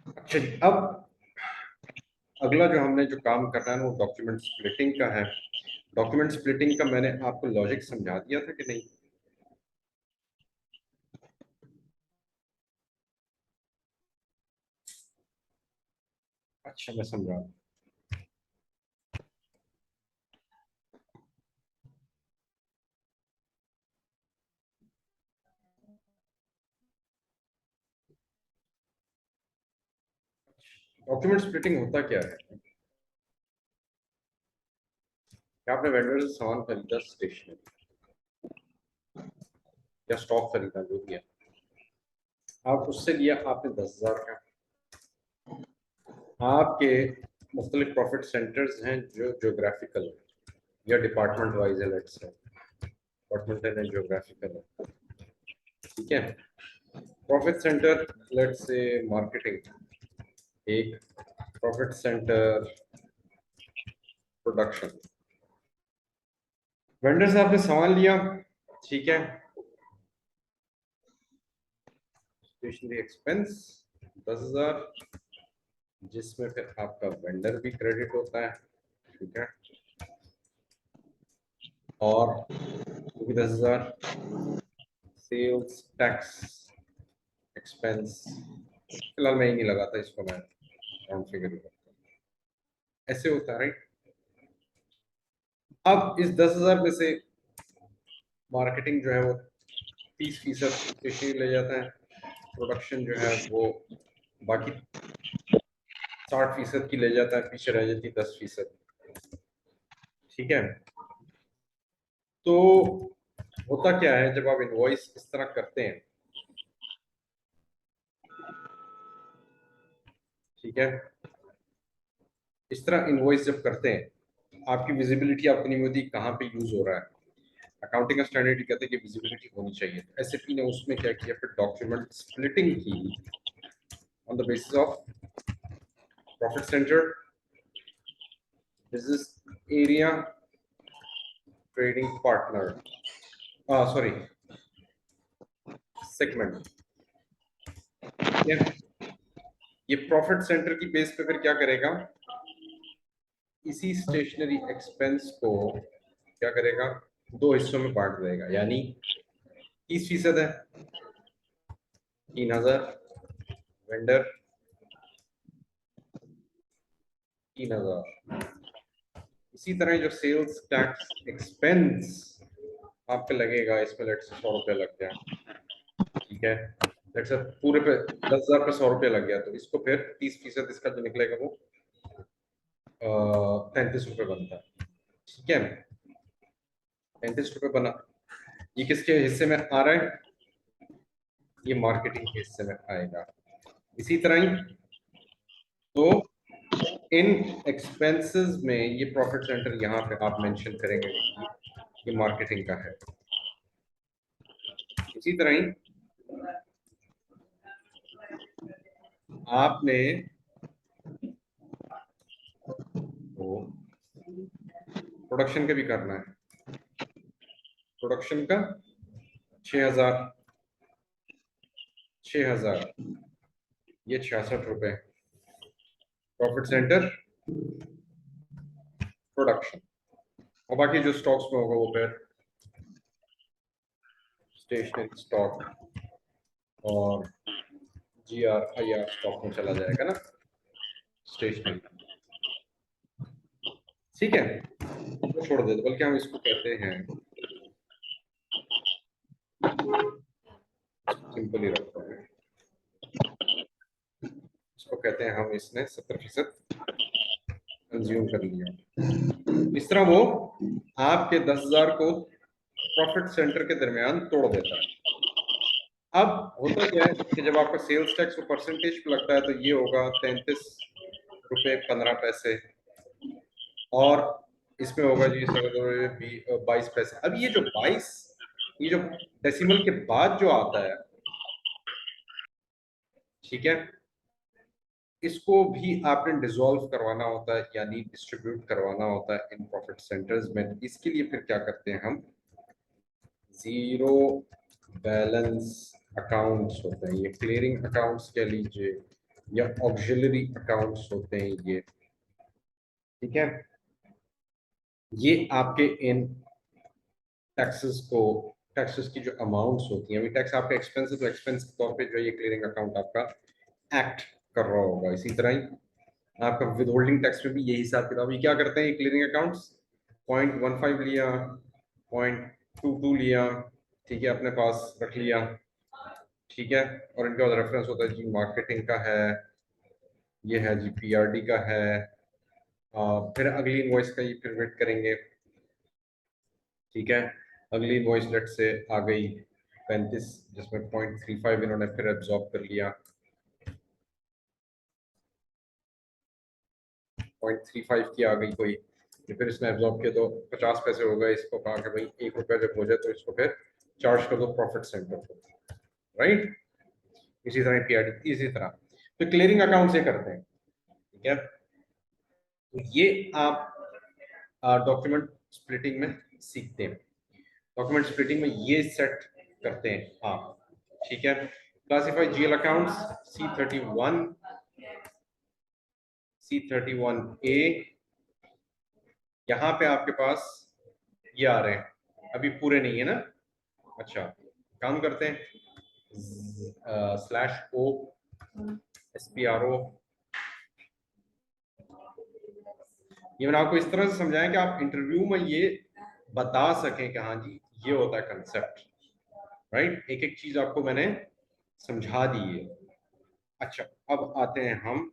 अच्छा जी, अब अगला जो हमने जो काम करना है ना वो डॉक्यूमेंट स्प्लिटिंग का है। डॉक्यूमेंट स्प्लिटिंग का मैंने आपको लॉजिक समझा दिया था कि नहीं? अच्छा, मैं समझा। डॉक्यूमेंट स्प्लिटिंग होता क्या है कि आपने वेंडर से सामान खरीदा, स्टेशनरी या स्टॉक खरीदा, जो भी है, आप उससे लिया आपने 10,000 का। आपके मुख्तलिफ प्रॉफिट सेंटर्स हैं जो जोग्राफिकल है या डिपार्टमेंट वाइज है, let's say departmental and geographical है। ठीक है, profit centre let's say marketing एक, प्रॉफिट सेंटर प्रोडक्शन। वेंडर से आपने सामान लिया, ठीक है, स्टेशनरी एक्सपेंस 10,000, जिसमें फिर आपका वेंडर भी क्रेडिट होता है, ठीक है, और वो भी 10,000। सेल्स टैक्स एक्सपेंस, फिलहाल मैं ही नहीं लगाता इसको, मैं राउंड फिगर ही रखता हूँ। ऐसे होता है, राइट? अब इस 10,000 में से मार्केटिंग जो है वो 30% स्टेशनरी ले जाता है, प्रोडक्शन जो है वो बाकी 60% की ले जाता है, पीछे रह जाती है 10%। ठीक है, तो होता क्या है जब आप इनवॉइस इस तरह करते हैं, ठीक है, इस तरह इनवॉइस जब करते हैं, आपकी विजिबिलिटी आपको नहीं होती कहाँ पे यूज हो रहा है। अकाउंटिंग का स्टैंडर्ड कहते हैं कि विजिबिलिटी होनी चाहिए। तो एसएपी ने उसमें क्या किया, फिर डॉक्यूमेंट स्प्लिटिंग की on the basis of profit centre, business area, trading partner, sorry, segment. ये प्रॉफिट सेंटर की बेस पे फिर क्या करेगा, इसी स्टेशनरी एक्सपेंस को क्या करेगा, दो हिस्सों में बांट देगा, यानी 30% है 3,000, वेंडर 3,000। इसी तरह जो सेल्स टैक्स एक्सपेंस आप पे लगेगा, इसमें लेट से 100 रुपया लग गया, ठीक है, लेट से पूरे पे 10,000 पे 100 रुपया लग गया, तो इसको फिर 30% इसका जो निकलेगा वो 35 रुपये बनता है। ठीक है, 35 रुपये बना। ये किसके हिस्से में आ रहा है, ये मार्केटिंग के हिस्से में आएगा। इसी तरह ही तो इन एक्सपेंसेस में ये प्रॉफिट सेंटर यहाँ पे आप मेंशन करेंगे कि ये मार्केटिंग का है। इसी तरह ही आपने वो प्रोडक्शन का भी करना है, प्रोडक्शन का 6,000, 6,000, ये 66 रुपए प्रॉफिट सेंटर प्रोडक्शन। और बाकी जो स्टॉक्स में होगा वो फिर स्टेशनरी स्टॉक और GR IR स्टॉक में चला जाएगा ना, स्टेशनरी। ठीक है, तो छोड़ देते, बल्कि हम इसको कहते हैं, सिंपल ही रखते हैं, इसको कहते हैं हम, इसने 70% कंज्यूम कर लिया। इस तरह वो आपके 10,000 को प्रॉफिट सेंटर के दरमियान तोड़ देता है। अब होता क्या है कि जब आपका सेल्स टैक्स को परसेंटेज पे लगता है तो ये होगा 33 रुपये 15 पैसे, और इसमें होगा जी 22 पैसे। अब ये जो 22, ये जो डेसिमल के बाद जो आता है, ठीक है, इसको भी आपने डिसॉल्व करवाना होता है, यानी डिस्ट्रीब्यूट करवाना होता है इन प्रॉफिट सेंटर्स में। इसके लिए फिर क्या करते हैं हम, जीरो बैलेंस अकाउंट्स होते हैं, ये क्लियरिंग अकाउंट्स कह लीजिए या ऑक्सिलरी अकाउंट्स होते हैं ये, ठीक है। ये आपके इन टैक्सेस को, टैक्सेस की जो अमाउंट्स होती हैं, अभी टैक्स आपका एक्सपेंस है तो एक्सपेंस के तौर पे जो ये क्लियरिंग अकाउंट आपका एक्ट कर रहा होगा। इसी तरह ही आपका विद होल्डिंग टैक्स में भी यही हिसाब किताब, ये क्या करते हैं, ये क्लियरिंग अकाउंट्स 0.15 लिया, 0.22 लिया, ठीक है, अपने पास रख लिया, ठीक है। और इनका रेफरेंस होता है जी मार्केटिंग का है, ये है जी पीआरडी का है। फिर अगली इनवॉइस का ये फिर वेट करेंगे, ठीक है। अगली इनवॉइस लेट से आ गई 35, जिसमें 0.35 इन्होंने फिर एब्जॉर्ब कर लिया, 0.35 की आ गई कोई, फिर इसने एब्जॉर्ब किया तो 50 पैसे हो गए। इसको कहा कि भाई 1 रुपया जब हो जाए तो इसको फिर चार्ज कर दो प्रॉफिट सेंटर को, राइट। इसी तरह पीआरडी, इसी तरह तो क्लियरिंग अकाउंट से करते हैं, ठीक है। तो ये आप डॉक्यूमेंट स्प्लिटिंग में सीखते हैं। डॉक्यूमेंट स्प्लिटिंग में ये सेट करते हैं आप, ठीक है। Classify GL accounts C31, C31A, यहाँ पे आपके पास ये आ रहे हैं, अभी पूरे नहीं है ना। अच्छा, काम करते हैं, /O SPRO। ये मैंने आपको इस तरह से समझाया कि आप इंटरव्यू में ये बता सकें कि हाँ जी ये होता है कंसेप्ट, राइट। एक एक चीज आपको मैंने समझा दी है। अच्छा, अब आते हैं हम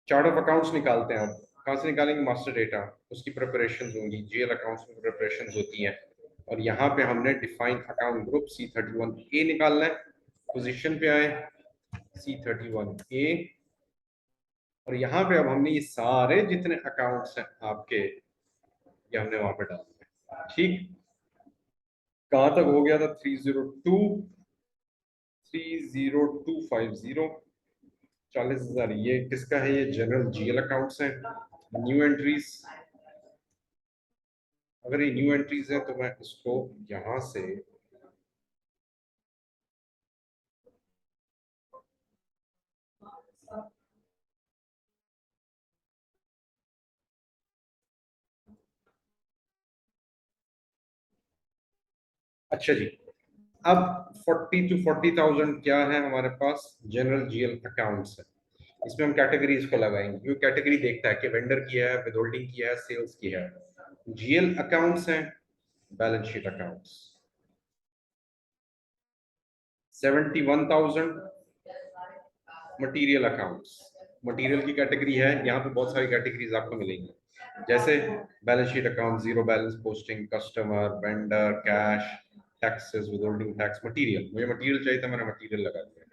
चार्ट ऑफ अकाउंट्स निकालते हैं। अब कहाँ से निकालेंगे, मास्टर डेटा, उसकी प्रिपरेशन होंगी, जीएल अकाउंट्स में प्रिपरेशन होती हैं। और यहाँ पे हमने डिफाइन अकाउंट ग्रुप C31A निकालना है। पोजीशन पे आए, C31A, और यहाँ पे अब हमने ये सारे जितने अकाउंट्स हैं आपके, ये हमने वहां पे डालने हैं, ठीक। कहाँ तक हो गया था, 30250, 40,000। ये किसका है, ये जनरल जीएल अकाउंट्स है। न्यू एंट्रीज, अगर ये न्यू एंट्रीज है तो मैं इसको यहां से अच्छा जी, अब 40 to 40,000 क्या है हमारे पास, जनरल जीएल अकाउंट्स है। इसमें हम कैटेगरीज को लगाएंगे, क्योंकि कैटेगरी देखता है कि वेंडर की है, विद होल्डिंग की है, सेल्स की है। जीएल अकाउंट्स हैं, balance sheet accounts 71,000। Material accounts, material की कैटेगरी है, यहाँ पे बहुत सारी कैटेगरीज आपको मिलेंगी, जैसे balance sheet account, zero balance posting, customer, vendor, cash, taxes, withholding tax, material. मुझे मटेरियल चाहिए था, मैंने मटेरियल लगा दिया।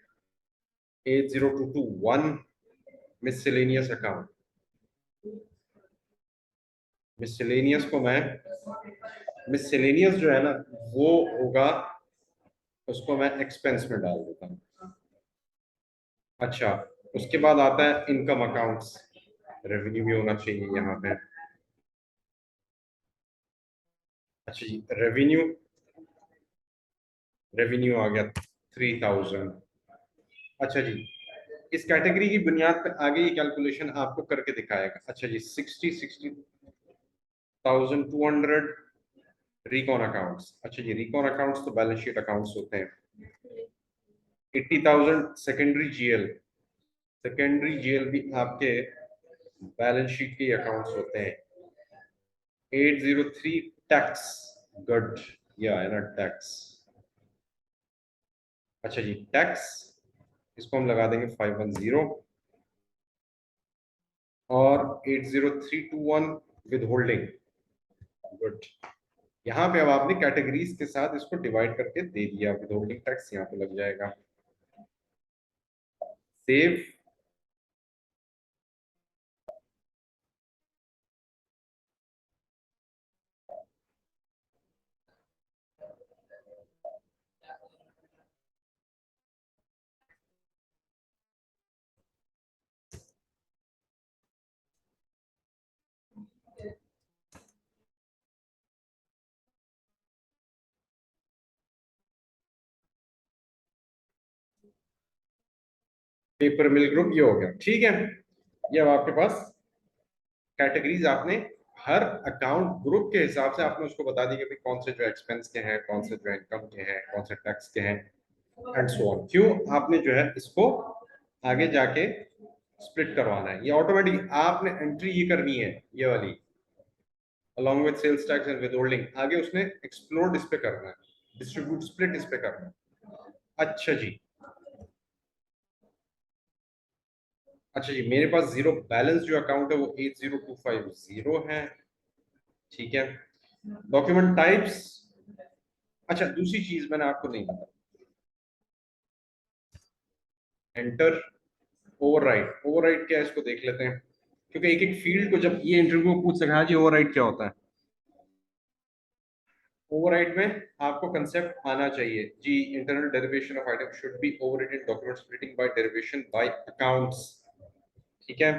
80221 मिसलेनियस अकाउंट, मिसलेनियस को मैं, मिसलेनियस जो है ना वो होगा, उसको मैं एक्सपेंस में डाल देता हूँ। अच्छा, उसके बाद आता है इनकम अकाउंट्स, रेवेन्यू भी होना चाहिए यहाँ पे। अच्छा जी, रेवेन्यू, रेवेन्यू आ गया 3,000। अच्छा जी, इस कैटेगरी की बुनियाद पर आगे ये कैलकुलेशन आपको करके दिखाएगा। अच्छा जी, 60,200 रिकॉन अकाउंट्स। अच्छा जी, रिकॉन अकाउंट्स तो बैलेंस शीट अकाउंट्स होते हैं। 80,000 सेकेंडरी जीएल, सेकेंडरी जीएल भी आपके बैलेंस शीट के अकाउंट्स होते हैं। 803 टैक्स, गुड, या है ना टैक्स। अच्छा जी, टैक्स, इसको हम लगा देंगे 510, और 80321 विद होल्डिंग, गुड। यहाँ पे अब आपने कैटेगरीज के साथ इसको डिवाइड करके दे दिया, विद होल्डिंग टैक्स यहाँ पे लग जाएगा। सेव, पेपर मिल ग्रुप ये हो गया, ठीक है। ये अब आपके पास कैटेगरीज आपने हर अकाउंट ग्रुप के हिसाब से आपने उसको बता दी कि भाई कौन से जो एक्सपेंस के हैं, कौन से जो इनकम के हैं, कौन से टैक्स के हैं, एंड सो ऑन। क्यों आपने जो है इसको आगे जाके स्प्लिट करवाना है, ये ऑटोमेटिक आपने एंट्री ये करनी है, ये वाली along with sales tax and withholding, आगे उसने एक्सप्लोड इस पे करना है, डिस्ट्रीब्यूट स्प्लिट इस पे करना है। अच्छा जी, अच्छा जी, मेरे पास जीरो बैलेंस जो अकाउंट है वो 80250 है, ठीक है। डॉक्यूमेंट टाइप्स, अच्छा दूसरी चीज मैंने आपको नहीं बताई, एंटर ओवरराइड। ओवरराइड क्या है इसको देख लेते हैं, क्योंकि एक एक फील्ड को जब ये इंटरव्यू पूछ सके हाँ जी ओवरराइड क्या होता है। ओवरराइड में आपको कंसेप्ट आना चाहिए जी, internal derivation of item should be override document splitting by derivation by accounts, ठीक है।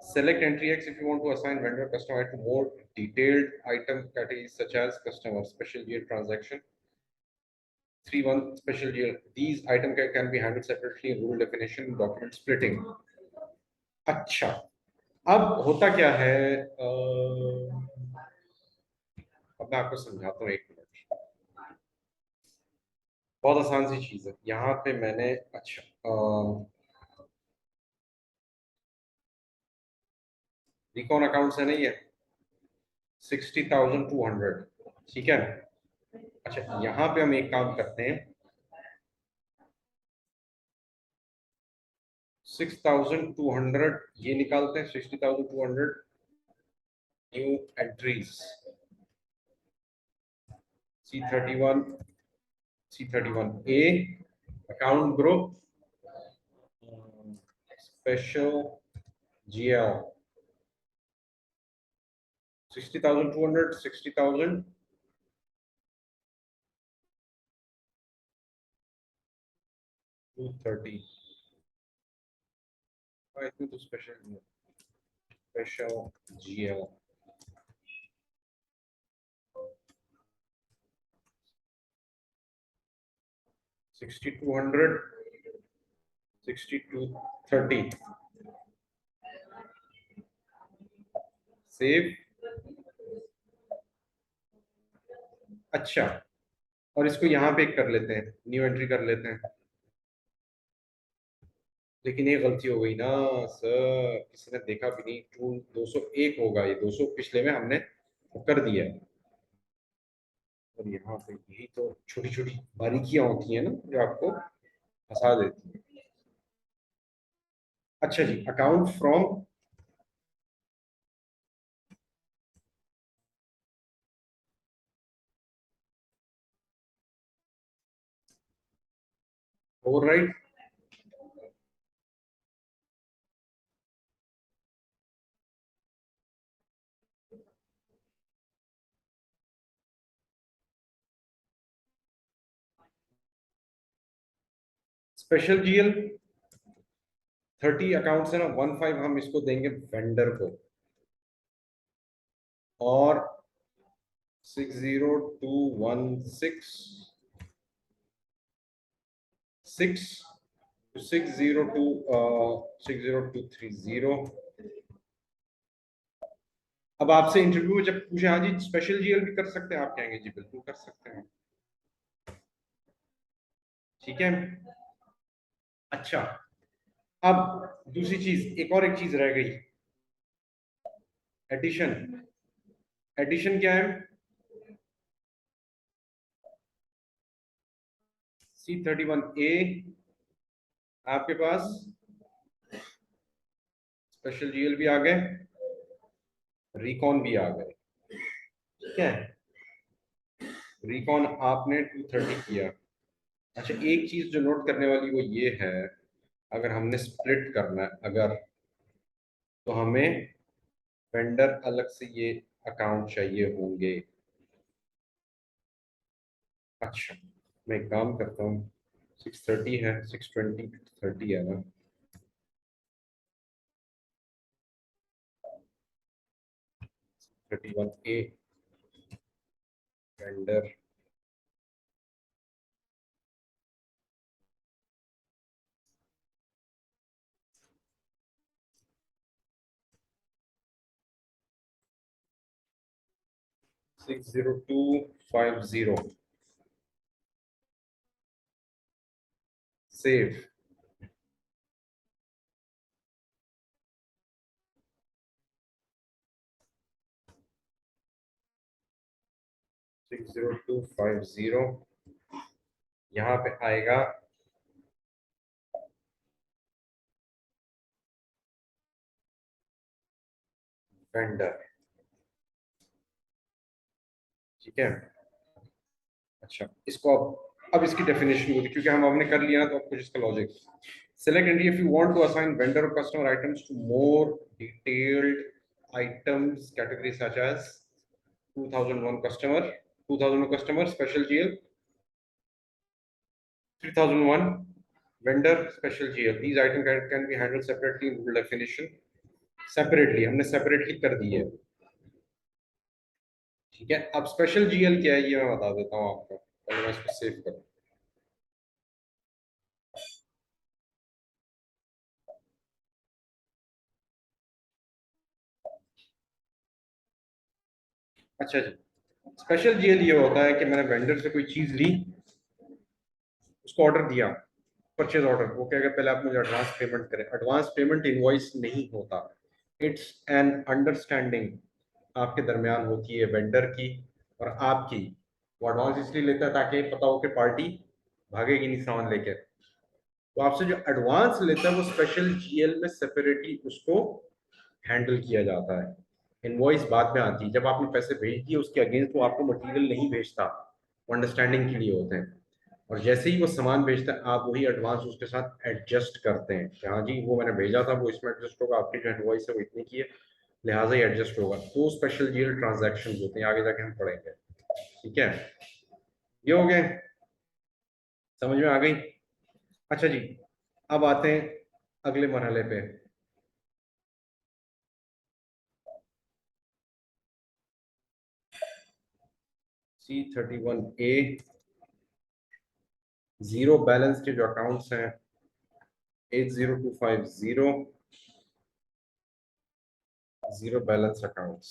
Select entry X if you want to assign vendor customer to more detailed item categories such as customer special year transaction 3(1) special year. These item can be handled separately in rule definition document splitting. अच्छा, अब होता क्या है, अब मैं आपको समझाता हूँ, एक मिनट। बहुत आसान सी चीज है यहाँ पे मैंने, अच्छा रिकॉन अकाउंट है नहीं है 60,200, ठीक है। अच्छा यहाँ पे हम एक काम करते हैं, 6,200 ये निकालते हैं, 60,200 new entries C31, C31A account group special GL 60,200 60,000 230, I think the special GL 6,200 6,230 save. अच्छा, और इसको यहाँ पे कर लेते हैं, न्यू एंट्री कर लेते हैं, लेकिन ये गलती हो गई ना सर, किसी ने देखा भी नहीं, टू 201 होगा, ये 200 पिछले में हमने कर दिया है। और यहाँ पे यही तो छोटी छोटी बारीकियां होती हैं ना जो आपको फंसा देती है। अच्छा जी, account from, override, special GL 30 accounts है ना, 15 हम इसको देंगे वेंडर को, और 60216 6 602 60230। अब आपसे इंटरव्यू में जब पूछे हाँ जी स्पेशल GL भी कर सकते हैं, आप कहेंगे जी बिल्कुल कर सकते हैं, ठीक है। अच्छा, अब दूसरी चीज, एक चीज रह गई, एडिशन। एडिशन क्या है, C31A आपके पास स्पेशल GL भी आ गए, रिकॉन भी आ गए, ठीक है। रिकॉन आपने 230 किया। अच्छा एक चीज जो नोट करने वाली वो ये है, अगर हमने स्प्लिट करना है अगर, तो हमें वेंडर अलग से ये अकाउंट चाहिए होंगे। अच्छा, मैं एक काम करता हूँ, 630 है, 620 30 है ना, 31A वेंडर 60250 सेव। Six zero two five zero यहाँ पे आएगा वेंडर। ठीक है। अच्छा, इसको अब इसकी डेफिनेशन होगी क्योंकि हम हमने कर लिया ना, तो अब कुछ इसका logic. Select entry if you want to assign vendor और customer items to more detailed items category such as 2001 customer, 2001 customer special GL, 3001 vendor special GL. These items can be handled separately in rule definition. Separately हमने separately कर दी है। ठीक है, अब special GL क्या है ये मैं बता देता हूँ आपको, पहले मैं इसको सेव करूँ। अच्छा जी, स्पेशल जीएल ये होता है कि मैंने वेंडर से कोई चीज ली, उसको ऑर्डर दिया, परचेज ऑर्डर, वो क्या पहले आप मुझे एडवांस पेमेंट करें। एडवांस पेमेंट इनवॉइस नहीं होता, इट्स एन अंडरस्टैंडिंग आपके दरमियान होती है वेंडर की और आपकी। वो एडवांस इसलिए लेता है ताकि पता हो कि पार्टी भागेगी नहीं सामान लेके। तो आपसे जो एडवांस लेता है वो स्पेशल जीएल में सेपरेटली उसको हैंडल किया जाता है। इनवॉइस बाद में आती है, जब आपने पैसे भेज दिए उसके अगेंस्ट वो आपको मटेरियल नहीं भेजता, वो अंडरस्टैंडिंग के लिए होते हैं। और जैसे ही वो सामान भेजता है आप वही एडवांस उसके साथ एडजस्ट करते हैं कि हाँ जी वो मैंने भेजा था वो इसमें एडजस्ट होगा, आपकी जो इनवॉइस है वो इतनी की है लिहाजा ही एडजस्ट होगा। तो स्पेशल जीएल ट्रांजैक्शन होते हैं, आगे जाके हम पढ़ेंगे। ठीक है, ये हो गए, समझ में आ गई। अच्छा जी, अब आते हैं अगले मरहले पे। C31A, जीरो बैलेंस के जो अकाउंट्स हैं 80250, जीरो बैलेंस अकाउंट्स।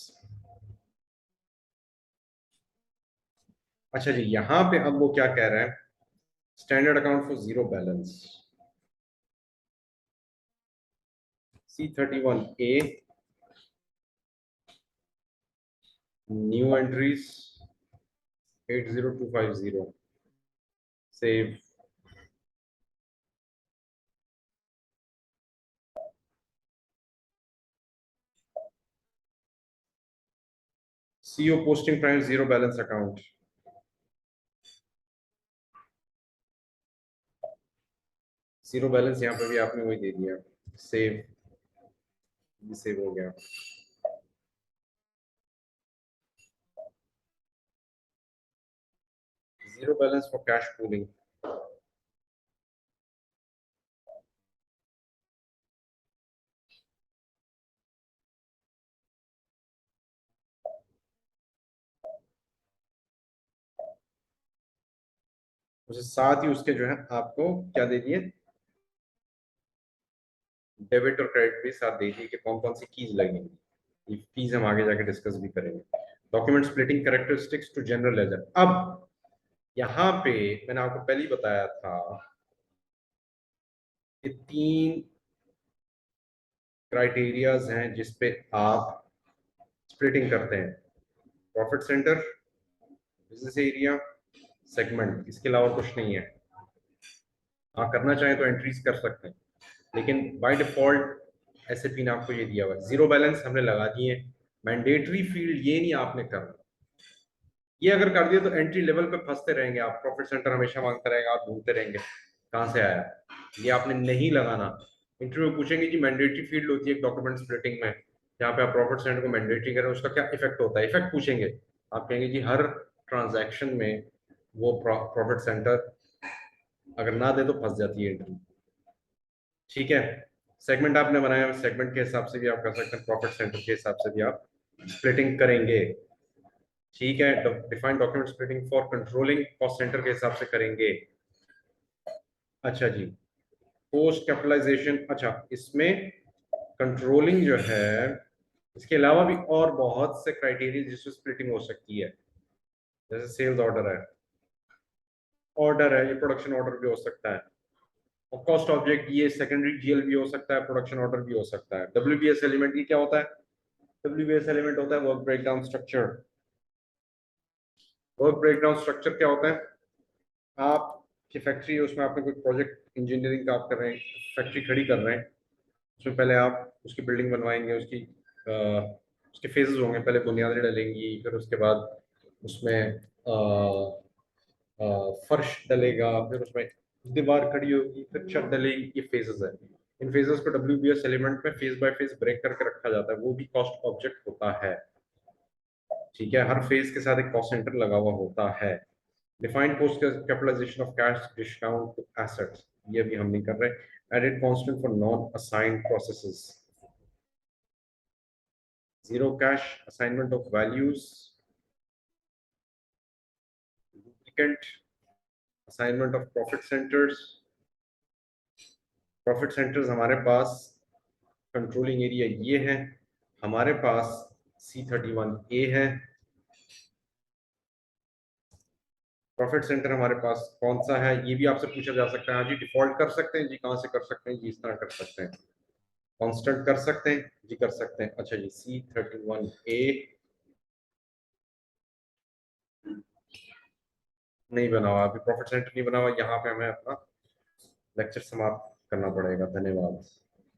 अच्छा जी, यहाँ पे अब वो क्या कह रहे हैं, standard account for zero balance. C31A, new entries 80250 save. CO posting price zero balance account, zero balance यहाँ पे भी आपने वही दे दिया, सेव। सेव हो गया। Zero balance for cash pooling, उसे साथ ही उसके जो है आपको क्या दे दिए, डेबिट और क्रेडिट भी साथ दे दिए कि कौन कौन सी कीज लगेंगी। ये कीज हम आगे जाके डिस्कस भी करेंगे। Document splitting characteristics to general ledger. अब यहाँ पे मैंने आपको पहले ही बताया था कि तीन क्राइटेरियाज हैं जिसपे आप स्प्लिटिंग करते हैं, profit centre, business area, segment, इसके अलावा कुछ नहीं है। आप करना चाहें तो एंट्रीज कर सकते हैं, लेकिन बाय डिफॉल्ट एसएपी ने आपको ये दिया हुआ है। जीरो बैलेंस हमने लगा दिए, मैंडेटरी फील्ड ये नहीं आपने करना। ये अगर कर दिया तो एंट्री लेवल पे फंसते रहेंगे आप, प्रॉफिट सेंटर हमेशा मांगता रहेगा, आप ढूंढते रहेंगे कहाँ से आया। ये आपने नहीं लगाना। इंटरव्यू पूछेंगे कि मैंडेटरी फील्ड होती है डॉक्यूमेंट स्प्लिटिंग में, जहाँ पे आप प्रॉफिट सेंटर को मैंडेटरी करें उसका क्या इफेक्ट होता है, इफेक्ट पूछेंगे। आप कहेंगे जी हर ट्रांजैक्शन में वो प्रॉफिट सेंटर अगर ना दे तो फंस जाती है एंट्री। ठीक है, सेगमेंट आपने बनाया, सेगमेंट के हिसाब से भी आप कर सकते हैं, प्रॉफिट सेंटर के हिसाब से भी आप स्प्लिटिंग करेंगे। ठीक है, define document splitting for controlling cost centre के हिसाब से करेंगे। अच्छा जी, पोस्ट कैपिटलाइजेशन। अच्छा, इसमें कंट्रोलिंग जो है, इसके अलावा भी और बहुत से क्राइटेरिया जिससे स्प्लिटिंग हो सकती है। जैसे सेल्स ऑर्डर है, ये प्रोडक्शन ऑर्डर भी हो सकता है। और कॉस्ट ऑब्जेक्ट ये सेकेंडरी जीएल भी हो सकता है, प्रोडक्शन ऑर्डर भी हो सकता है। डब्ल्यूबीएस एलिमेंट की क्या होता है? डब्ल्यूबीएस एलिमेंट होता है work breakdown structure. Work breakdown structure क्या होता है? आपकी फैक्ट्री है, उसमें आपने कोई प्रोजेक्ट इंजीनियरिंग का आप कर रहे हैं, फैक्ट्री खड़ी कर रहे हैं। उसमें पहले आप उसकी बिल्डिंग बनवाएंगे, उसके फेजेस होंगे, पहले बुनियादें डलेंगी, फिर उसके बाद उसमें फर्श डलेगा, फिर उसमें दीवार खड़ी होगी, फिर छत डलेगी। ये फेजेस है। इन फेजेस को डब्ल्यूबीएस एलिमेंट में फेज बाय फेज ब्रेक करके रखा जाता है, वो भी कॉस्ट ऑब्जेक्ट होता है। ठीक है, हर फेज के साथ एक कॉस्ट सेंटर लगा हुआ होता है। Defined post capitalisation of cash discount to assets, ये भी हम नहीं कर रहे। Added constant for non assigned processes, zero cash assignment of values, duplicate assignment of profit centres. Profit centres हमारे पास कंट्रोलिंग एरिया ये है, हमारे पास C31A है। प्रॉफिट सेंटर हमारे पास कौन सा है, ये भी आपसे पूछा जा सकता है। हाँ जी, डिफॉल्ट कर सकते हैं जी, कहाँ से कर सकते हैं जी? इस तरह कर सकते हैं। कांस्टेंट कर सकते हैं जी, कर सकते हैं। अच्छा जी, C31A नहीं बना हुआ, अभी प्रॉफिट सेंटर नहीं बना हुआ। यहाँ पे हमें अपना लेक्चर समाप्त करना पड़ेगा। धन्यवाद।